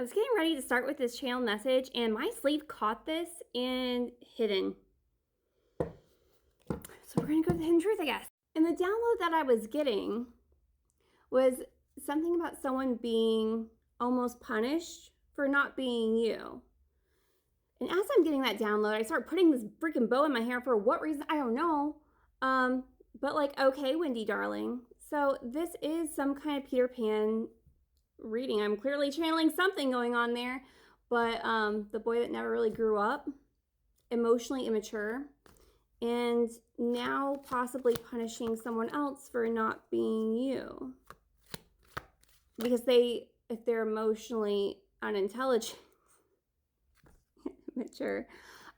I was getting ready to start with this channel message and my sleeve caught this and hidden. So we're going to go to the hidden truth, I guess. And the download that I was getting was something about someone being almost punished for not being you. And as I'm getting that download, I start putting this freaking bow in my hair for what reason, I don't know. But like, okay, Wendy, darling. So this is some kind of Peter Pan reading. I'm clearly channeling something going on there, but the boy that never really grew up, emotionally immature, and now possibly punishing someone else for not being you. Because if they're emotionally unintelligent, mature,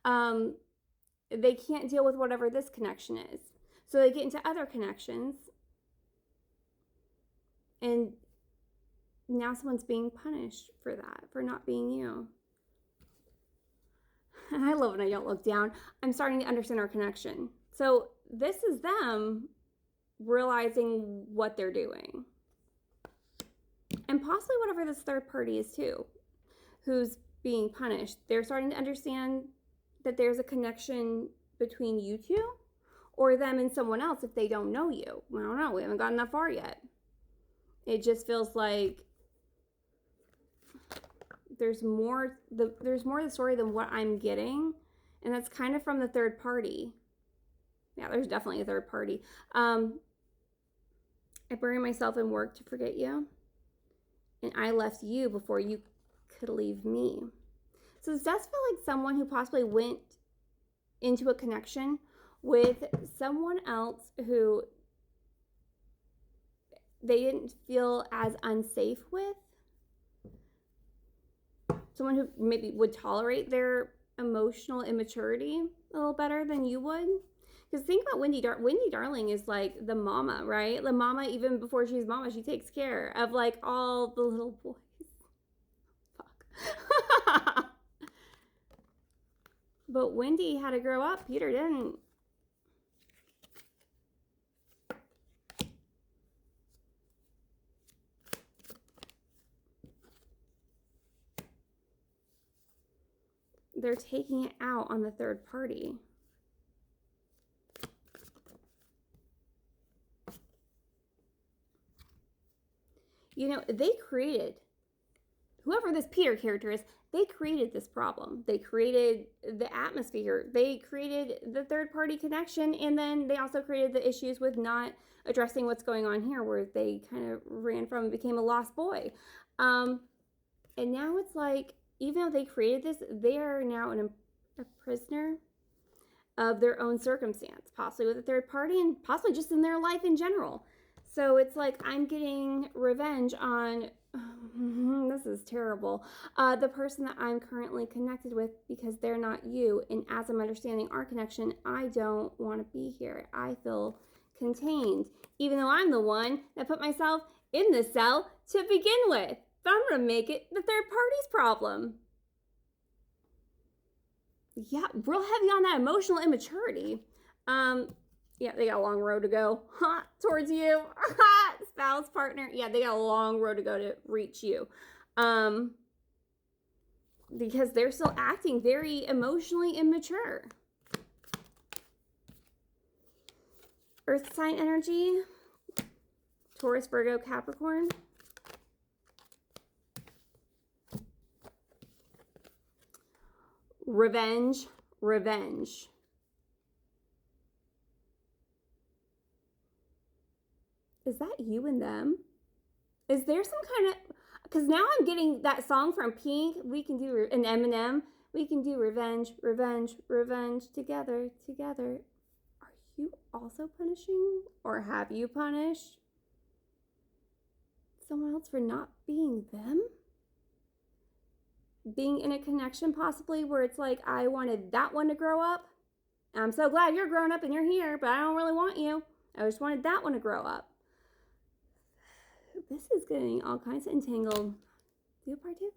they can't deal with whatever this connection is. So they get into other connections, and now someone's being punished for that, for not being you. And I love when I don't look down. I'm starting to understand our connection. So this is them realizing what they're doing. And possibly whatever this third party is too, who's being punished. They're starting to understand that there's a connection between you two or them and someone else if they don't know you. I don't know. We haven't gotten that far yet. It just feels like there's more to the story than what I'm getting, and that's kind of from the third party. Yeah, there's definitely a third party. I buried myself in work to forget you, and I left you before you could leave me. So this does feel like someone who possibly went into a connection with someone else who they didn't feel as unsafe with. Someone who maybe would tolerate their emotional immaturity a little better than you would. Because think about Wendy. Wendy Darling is like the mama, right? The mama, even before she's mama, she takes care of like all the little boys. Fuck. But Wendy had to grow up. Peter didn't. They're taking it out on the third party. You know, they created, whoever this Peter character is, they created this problem. They created the atmosphere. They created the third party connection. And then they also created the issues with not addressing what's going on here, where they kind of ran from and became a lost boy. And now it's like, even though they created this, they are now a prisoner of their own circumstance, possibly with a third party and possibly just in their life in general. So it's like I'm getting revenge on, this is terrible, the person that I'm currently connected with because they're not you. And as I'm understanding our connection, I don't want to be here. I feel contained, even though I'm the one that put myself in this cell to begin with. But I'm going to make it the third party's problem. Yeah, real heavy on that emotional immaturity. Yeah, they got a long road to go towards you. Spouse, partner. Yeah, they got a long road to go to reach you. Because they're still acting very emotionally immature. Earth sign energy. Taurus, Virgo, Capricorn. Revenge, revenge. Is that you and them? Is there some kind of, because now I'm getting that song from Pink, we can do, an Eminem, we can do revenge, revenge, revenge, together, together. Are you also punishing, or have you punished someone else for not being them? Being in a connection possibly where it's like, I wanted that one to grow up. I'm so glad you're grown up and you're here, but I don't really want you. I just wanted that one to grow up. This is getting all kinds of entangled. Do a part two?